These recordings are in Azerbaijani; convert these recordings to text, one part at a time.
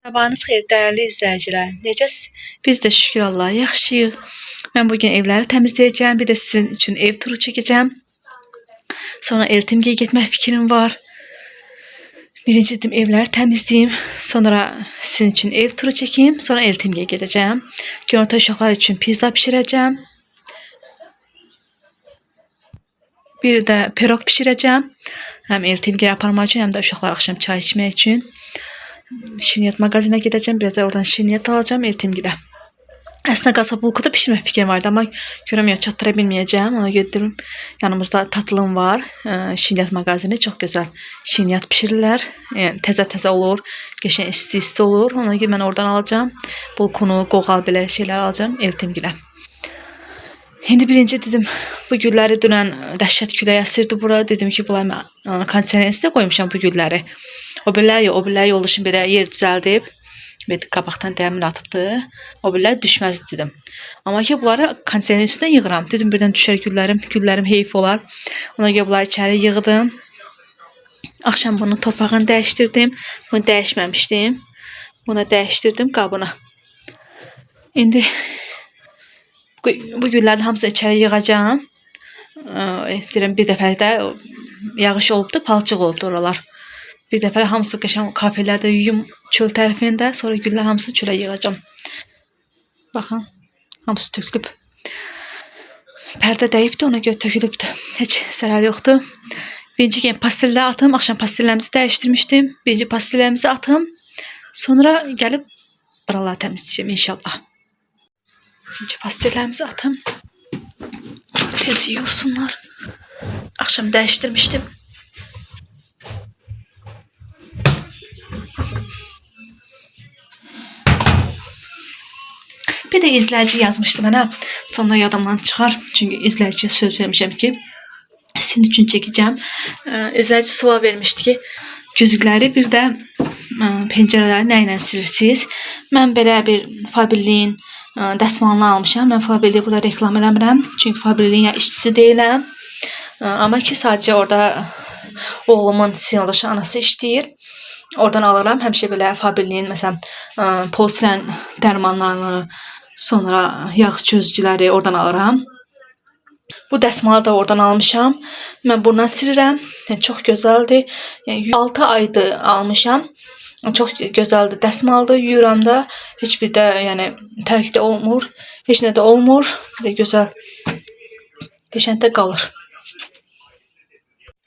Sabahınız xeyir dəyərli izləyicilər. Necəsiz? Biz də şükür Allaha yaxşıyıq. Mən bugün evləri təmizləyəcəm, bir də sizin üçün ev turu çəkəcəm. Sonra Eltimgəyə getmək fikrim var. Birinci dedim evləri təmizləyim, sonra sizin üçün ev turu çəkeyim, sonra Eltimgəyə gedəcəm. Günorta uşaqlar üçün pizza bişirəcəm. Bir də pirog bişirəcəm. Həm Eltimgəyə aparmaq üçün, həm də uşaqlar axşam çay içmək üçün. Şirniyyat mağazinə gedəcəm, bir də oradan şirniyyat alacağım Eltimgəyə. Əslində Qasabulkuda bişirmək fikrim vardı, amma görəm çatdıra bilməyəcəm. Ona gedirəm. Yanımızda tatlım var. Şirniyyat mağazini çox gözəl şirniyyat bişirirlər. Yəni təzə-təzə olur, qəşəng isti-isti olur. Ona görə mən oradan alacağam. Bulkunu, qoğal belə şeylər alacağım Eltimgəyə. İndi birinci dedim, bu gülləri dünən dəhşət külək əsirdi bura. Dedim ki, bunları mən kondisionerin üstə qoymuşam bu gülləri. O birləri yoldaşım belə yer düzəldib. Bir qabaqdan dəmir atıbdı. O birləri düşməz dedim. Amma ki, bunları kondisionerin üstünə yığıram. Dedim, birdən düşər güllərim heyf olar. Ona görə bunları içəri yığdım. Axşam bunu torpağını dəyişdirdim. Bunu dəyişməmişdim. Bunu dəyişdirdim qabına. İndi bu güllərin hamısını içəri yığacağım. Deyirəm, bir dəfəlikdə yağış olubdu, palçıq olubdu oralar. Bir dəfə hamısı qəşəng kafelərdə yuyum çöl tərəfində, sonra güllər hamısını çölə yığacağam. Baxın, hamısı tökülüb. Pərdə dəyibdi, ona görə tökülübdü. Heç zərər yoxdur. Birinci gen pastellər atım, axşam pastellərimizi dəyişdirmişdim. Birinci pastellərimizi atım, sonra gəlib buraları təmizləyəcəm inşallah. Birinci pastellərimizi atım. Tez yuyulsunlar. Akşam değiştirmiştim. Bir de izleyici yazmıştı bana. Sonra yadımdan çıxar. Çünkü izleyiciye söz vermişim ki sizin için çekeceğim. İzleyici sual vermişti ki güzükləri bir də pəncərələri nə ilə silirsiniz? Mən belə bir Faberliğin dəsmalını almışam. Mən Faberliği burada reklam eləmirəm. Çünki Faberliğin işçisi deyiləm. Amma ki sadəcə orada oğlumun sinirdaşı anası işləyir. Oradan alıram. Həmişə belə Faberliğin məsələn polistiren dərmanlarını, sonra yağ çözücüləri oradan alıram. Bu dəsmalı da oradan almışam. Mən bundan silirəm. Yəni, çox gözəldir. Yəni, 6 aydır almışam. Çox gözəldir. Dəsmaldır. Yuyuram da. Heç bir də yəni, tərkdə olmur. Heç nə də olmur. Belə gözəl. Qəşəng də qalır.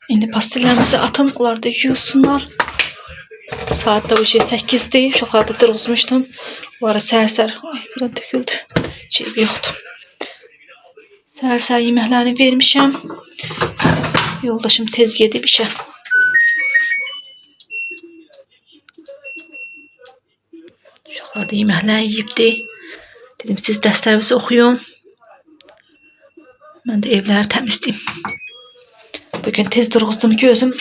İndi pastellərimizi atım. Onlar da yuyulsunlar. Saat da 8'dir. Uşaqlarda durğuzmuşdum. Bunlara səhər-səhər. Ay, buradan töküldü. Çeyib yoxdur. Səhər-səhər yeməklərini vermişəm. Yoldaşım tez gedib işə. Uşaqlar da yeməklərini yeyibdi. Dedim, siz dərslərinizi oxuyun. Mən də evləri təmizləyim. Bugün tez durğuzdum ki, özüm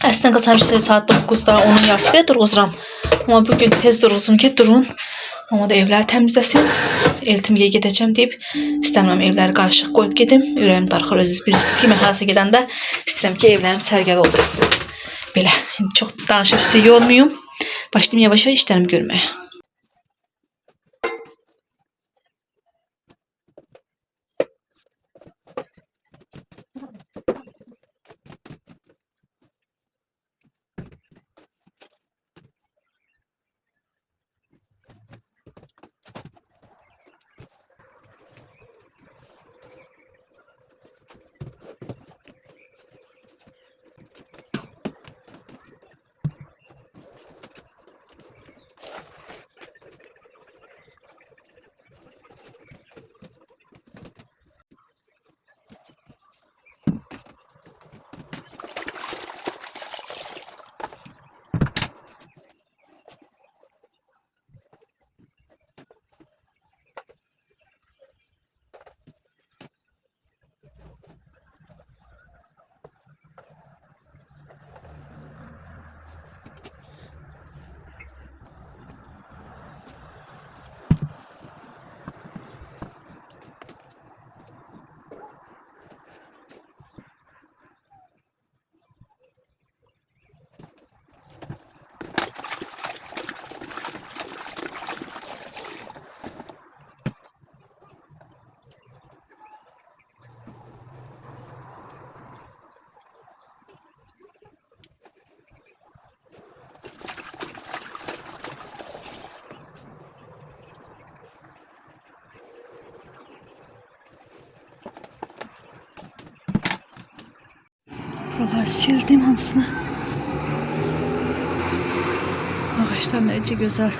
əslində qaçamışdı saat 9'da, onun yarısı belə durğuzuram. Amma bugün tez durğuzum ki, durun. Amma da evləri təmizləsin. Eltimgəyə gedəcəm deyib istəmirəm evləri qarışıq qoyub gedim. Ürəyim darxır, özünüz bilirsiniz ki, mən harasa gedəndə istəyirəm ki, evlərim sərgəli olsun. Belə, çox danışıb sizi yormayım. Başlayayım yavaş-yavaş işlərimi görməyə. Buraları sildim hamısını. Ağaçlar necə gözəl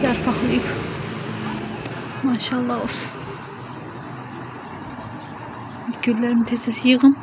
yarpaqlayıb. Maşallah olsun. Güllerimi tez-tez yığım.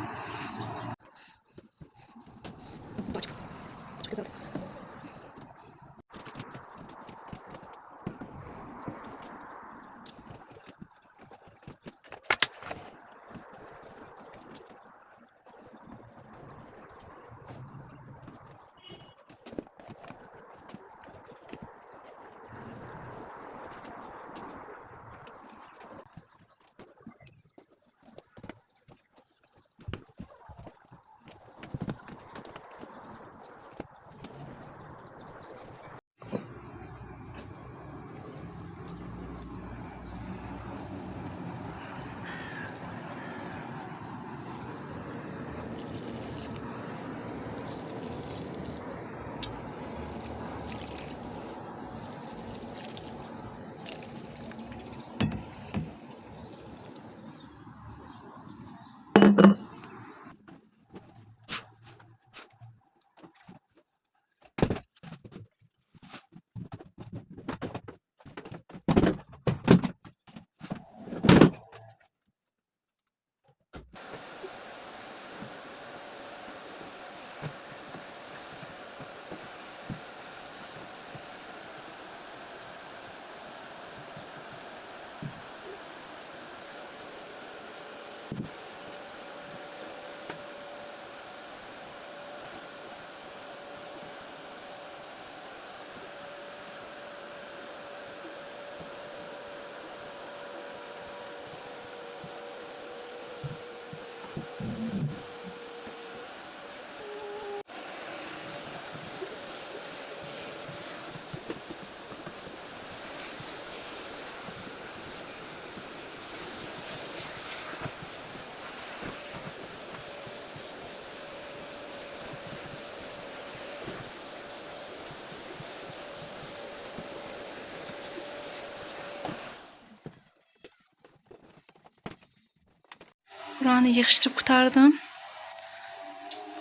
Buranı yığışdırıb qurtardım.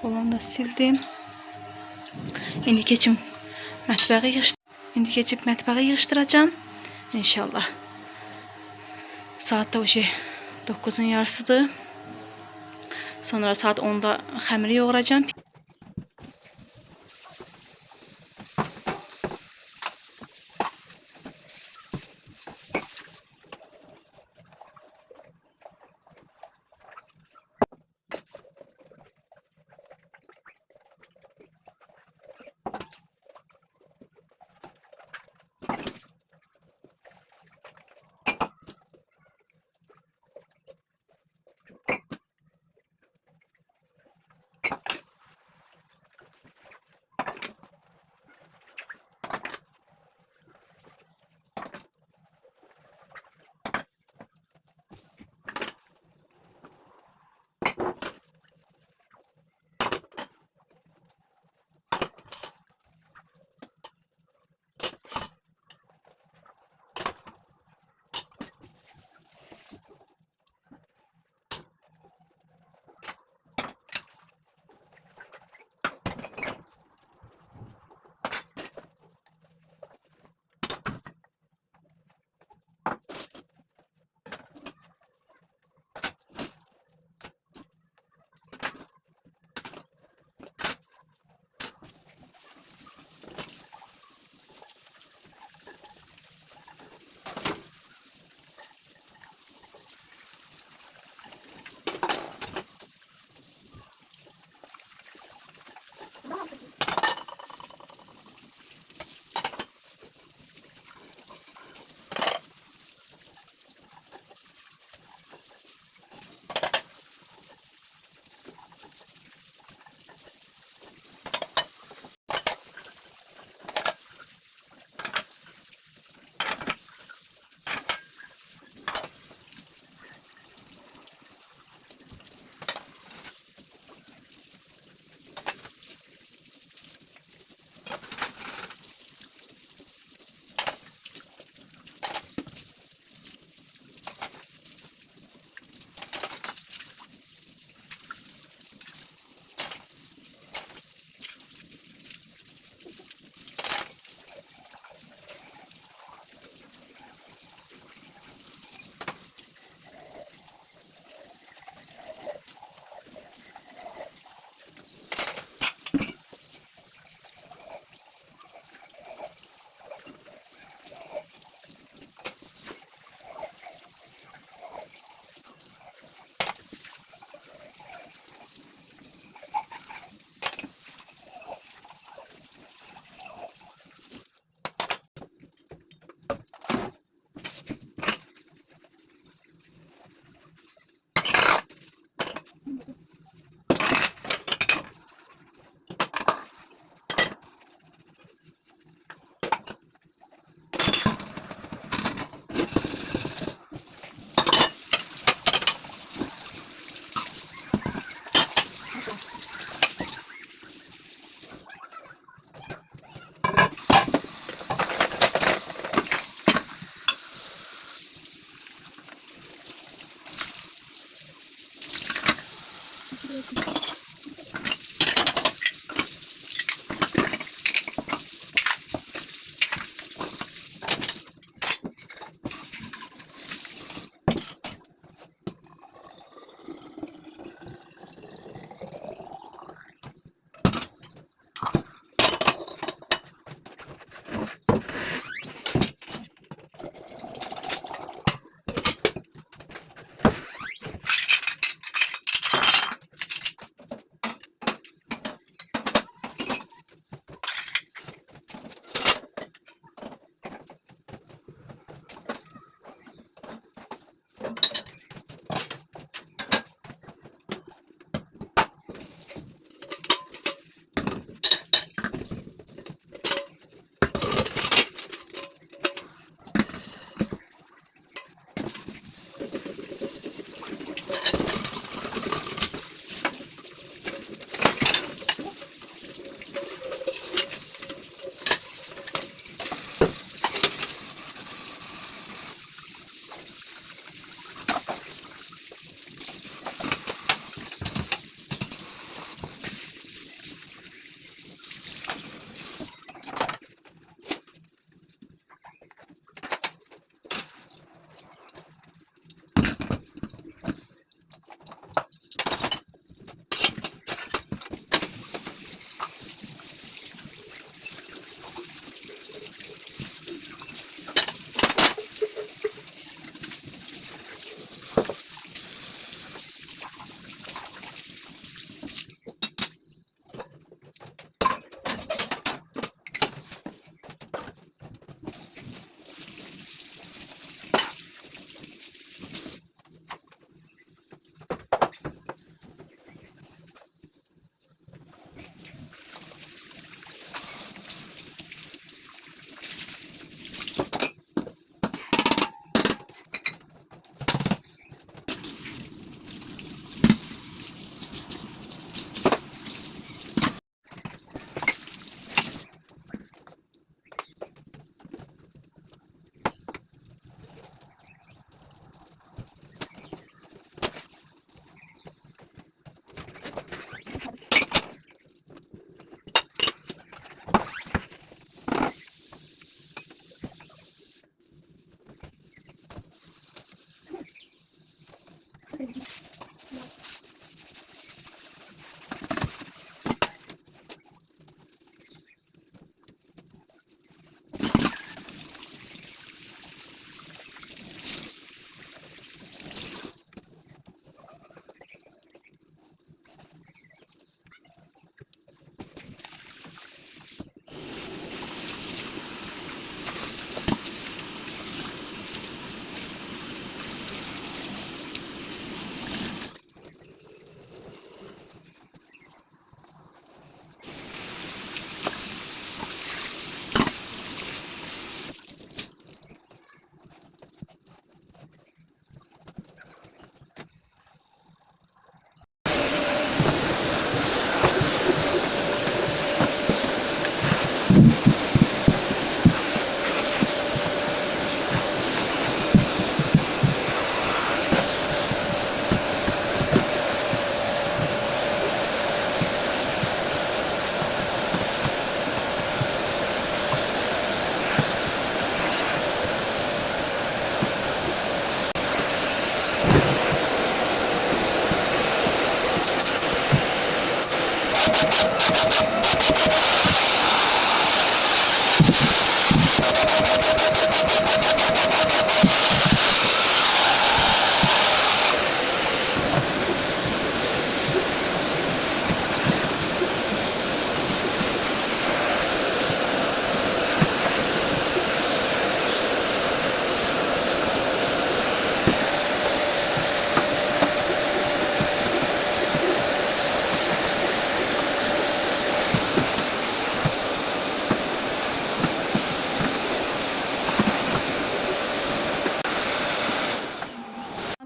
Olanı da sildim. İndi keçib mətbəxi yığışdıracağım. İnşallah. Saat da 9'un yarısıdır. Sonra saat 10'da xəmiri yoğuracağım.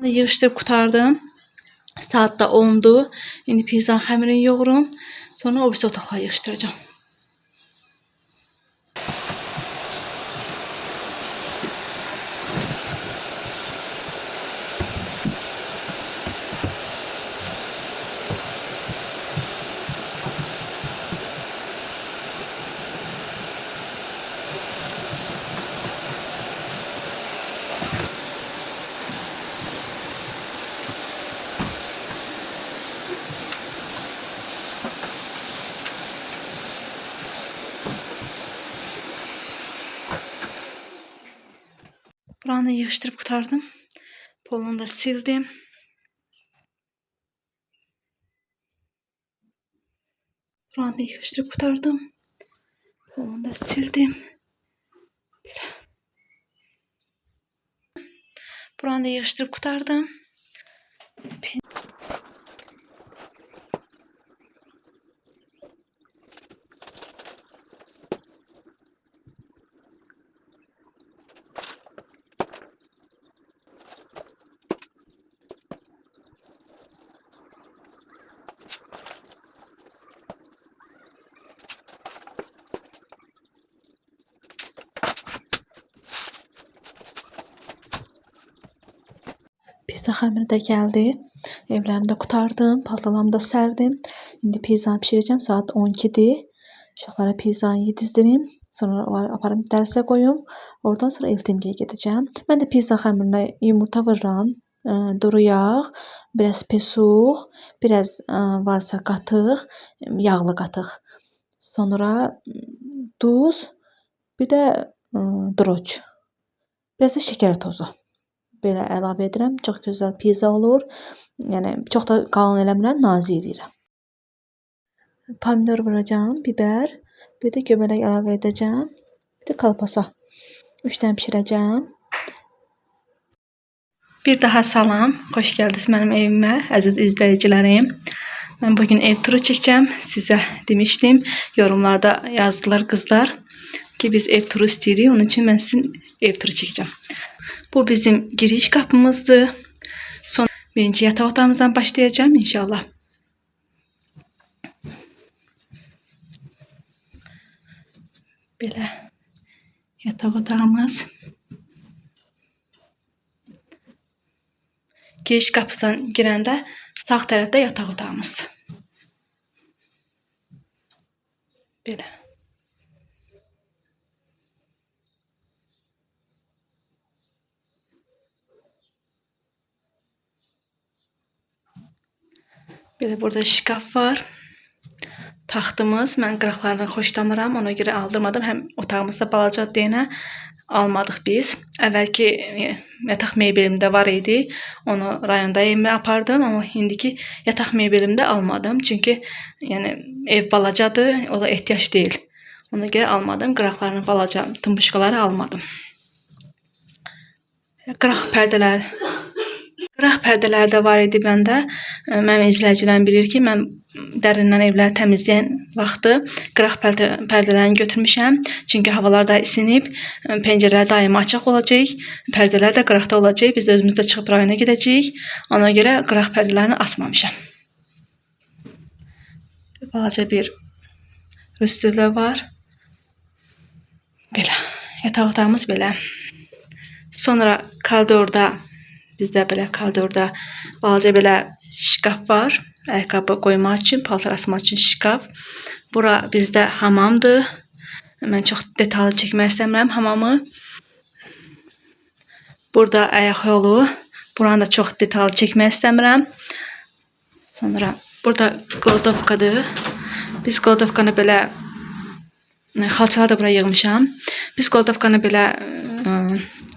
Yığışdırıb qurtardım. Saat da 10'dur. İndi pizzanın xəmirini yoğurum. Sonra o birisi otaqlara yığışdıracağım. Buranı yığışdırıb qurtardım. Polunu da sildim. Buranı yığışdırıb qurtardım. Polunu da sildim. Buranı da yığışdırıb qurtardım. Pizza xəmiri də gəldi. Evlərimi də qurtardım. Paltalarımı da sərdim. İndi pizzanı pişirəcəm. Saat 12'dir. Uşaqlara pizzanı yedizdirim. Sonra onları aparım dərsə qoyum. Oradan sonra Eltimgiyə gedəcəm. Mən də pizza xəmirinə yumurta vururam. Duru yağ, biraz pesuq, biraz varsa qatıq, yağlı qatıq. Sonra duz, bir də droç. Biraz da şəkər tozu. Belə əlavə edirəm. Çox gözəl pizza olur. Yəni çox da qalın eləmirəm, nazik edirəm. Pomidor vuracağım, biber, bir də göbələk əlavə edəcəm. Bir də kalpasa. 3 dənə bişirəcəm. Bir daha salam. Xoş gəldiniz mənim evimə, əziz izləyicilərim. Mən bugün ev turu çəkəcəm. Sizə demişdim. Yorumlarda yazdılar qızlar ki biz ev turu istəyirik. Onun üçün mən sizin ev turu çəkəcəm. Bu bizim giriş qapımızdır. Sonra birinci yataq otağımızdan başlayacağım inşallah. Belə yataq otağımız. Giriş qapıdan girəndə sağ tərəfdə yataq otağımız. Belə. Belə burada şkaf var. Taxtımız. Mən qıraqlarını xoşlamıram. Ona görə aldırmadım. Həm otağımızda balaca deyənə almadıq biz. Əvvəlki yataq mebelimdə var idi. Onu rayonda evimə apardım. Amma indiki yataq mebelimdə almadım. Çünki yəni, ev balacadır. O da ehtiyac deyil. Ona görə almadım. Qıraqlarını balaca tımbışqaları almadım. Qıraq pərdələr. Qıraq pərdələr də var idi məndə. Mənim izləyicilərim bilir ki, mən dərindən evləri təmizləyən vaxtı qıraq pərdələrini götürmüşəm. Çünki havalar da isinib, pəncərələr daima açıq olacaq, pərdələr də qıraqda olacaq. Biz özümüz də çıxıb rayona gedəcəyik. Ona görə qıraq pərdələrini asmamışam. Balaca bir rüstülə var. Belə. Yataq otağımız belə. Sonra koridorda bizdə belə koridorda balaca belə şkaf var. Ayaqqabı qoymaq üçün, paltar asmaq üçün şkaf. Bura bizdə hamamdır. Mən çox detallı çəkmək istəmirəm hamamı. Burada ayaq yolu. Buranı da çox detallı çəkmək istəmirəm. Sonra burada qolodovkadır. Biz qolodovkanı belə xalçaları da bura yığmışam. Biz qolodovkanı belə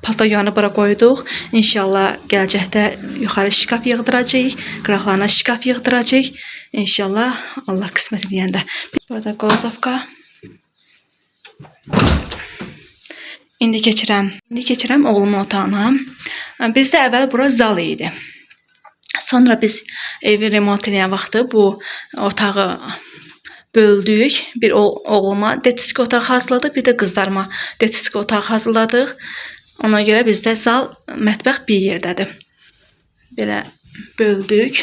palto yuvanı bura qoyduq. İnşallah gələcəkdə yuxarı şkaf yığdıracağıq. Qıraqlarına şkaf yığdıracağıq. İnşallah Allah qismət edəndə. Burada qolodovka. İndi keçirəm oğlumun otağına. Bizdə əvvəl bura zal idi. Sonra biz evi remont edən vaxtı bu otağı böldük. Bir oğluma detiski otaq hazırladıq, bir də qızlarıma detiski otaq hazırladıq. Ona görə bizdə zal, mətbəx bir yerdədir. Belə böldük.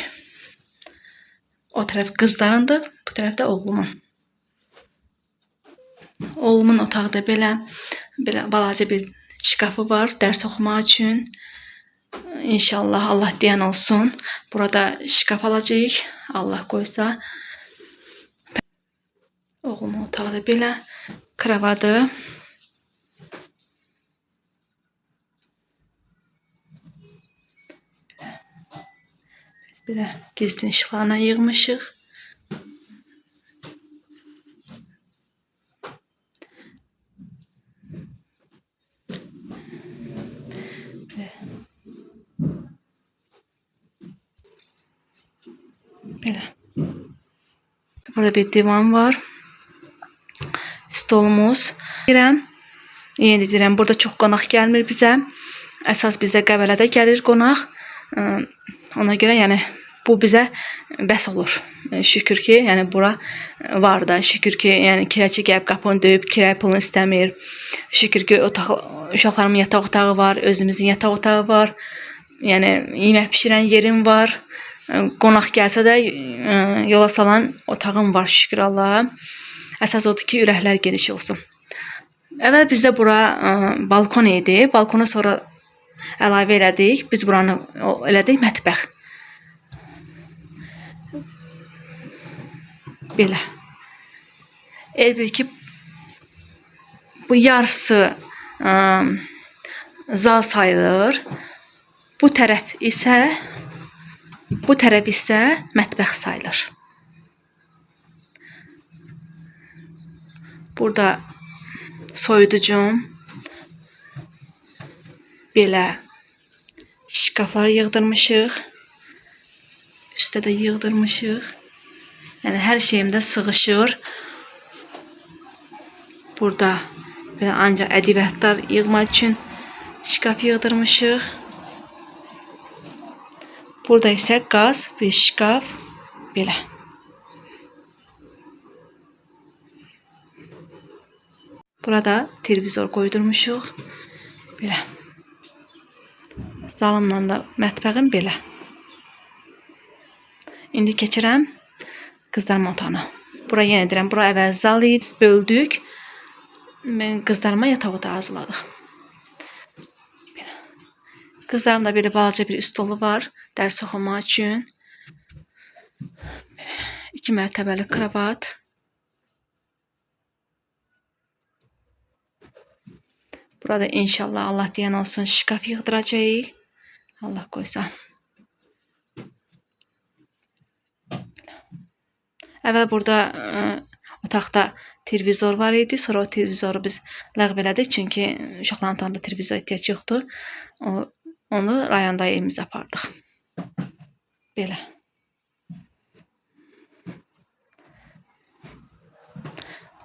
O tərəf qızlarındır, bu tərəf də oğlumun. Oğlumun otaqda belə balaca bir şkafı var dərs oxumaq üçün. İnşallah Allah deyən olsun. Burada şkaf alacağıq. Allah qoysa. Oğlumun otaqda belə kravadı. Belə gizli işıqlarına yığmışıq. Belə. Burada bir divan var. Stolumuz. Deyirəm, yeni deyirəm, burada çox qonaq gəlmir bizə. Əsas bizə Qəbələdə gəlir qonaq. Ona görə yəni bu bizə bəs olur. Şükür ki, yəni bura var da. Şükür ki, yəni kirəçi gəlib qapını döyüb kirə pulunu istəmir. Şükür ki, uşaqlarımın yataq otağı var, özümüzün yataq otağı var. Yəni yemək bişirən yerim var. Qonaq gəlsə də yola salan otağım var, şükür Allaha. Əsas odur ki, ürəklər geniş olsun. Əvvəl bizdə bura balkon idi. Balkonu sonra əlavə elədik. Biz buranı elədik mətbəx. Belə. El bil ki, bu yarısı zal sayılır. Bu tərəf isə mətbəx sayılır. Burada soyuducum, belə şkafları yığdırmışıq. Üstə də yığdırmışıq. Yəni hər şeyimdə sığışır. Burada belə ancaq ədəbiyyatlar yığmaq üçün şkaf yığdırmışıq. Burada isə qaz, bir şkaf, belə. Burada televizor qoydurmuşuq. Belə. Zalımla da mətbəxim belə. İndi keçirəm qızlarımın otağına. Bura yenə deyirəm, bura əvvəl zal idi, böldük. Mən qızlarıma yataq otağı hazırladıq. Qızlarımda belə balaca bir stolu var, dərs oxumaq üçün. 2 mərtəbəli kravat. Burada inşallah Allah deyən olsun şkaf yığdıracağıq. Allah qoysa. Əvvəl burada otaqda televizor var idi. Sonra o televizoru biz ləğv elədik. Çünki uşaqların otağında televizor ehtiyac yoxdur. Onu rayonda evimizə apardıq. Belə.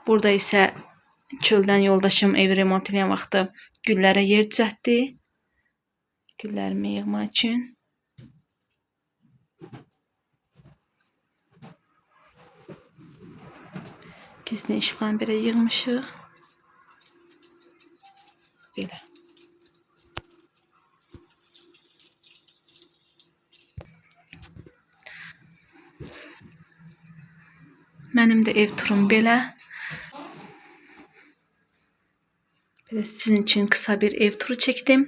Burada isə çöldən yoldaşım evi remont edən vaxtı güllərə yer düzəltdi. Güllərimi yığmaq üçün. Gizli işıqlarını belə yığmışıq. Belə. Mənim də ev turum belə. Belə sizin üçün qısa bir ev turu çəkdim.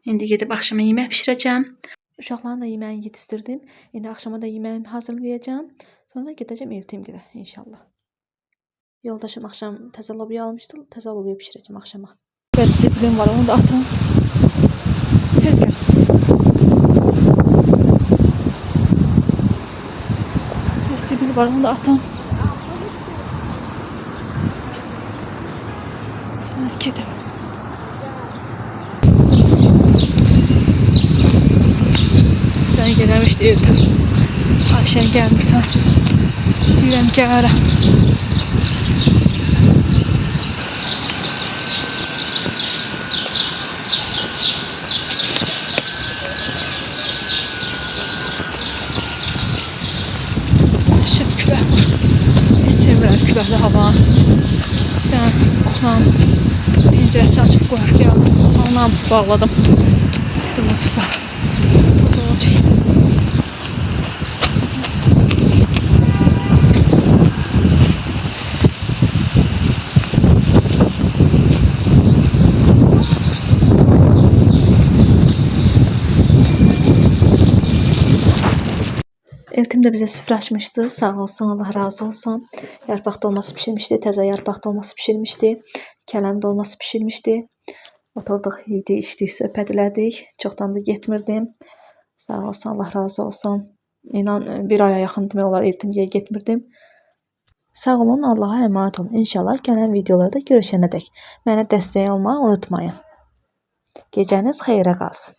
İndi gedib axşama yemək bişirəcəm. Uşaqların da yeməyini yetişdirdim. İndi axşama da yeməyimi hazırlayacağım. Sonra gedəcəm Eltimgilə inşallah. Yoldaşım axşam təzə lobiya almışdı. Təzə lobiya bişirəcəm axşama. Bəs zibilim var, onu da atım. Tez gəl. Bəs zibil var, onu da atım. Sonra gedəm. Sən gəlmişdi Eltim. Ayşən gəlmirsən. Deyirəm gələrəm. Dəhşət külək var. Heç sevirəm küləkli hava. Ben oklan penceresi açıp koyup geldim. Onun hamısı bağladım. Durmuşsa toz olacak. Eltim de bize süfrə açmışdı. Sağ olsun, Allah razı olsun. Yarpaq dolması pişirmişdi. Təzə yarpaq dolması pişirmişdi. Kələm dolması pişirmişdi. Oturduq, yedik, içdik, söhbət elədik. Çoxdan da getmirdim. Sağ olsun, Allah razı olsun. İnan bir aya yaxın demək olar Eltimgiyə getmirdim. Sağ olun, Allaha əmanət olun. İnşallah gələn videolarda görüşənədək mənə dəstək olmağı unutmayın. Gecəniz xeyrə qalsın.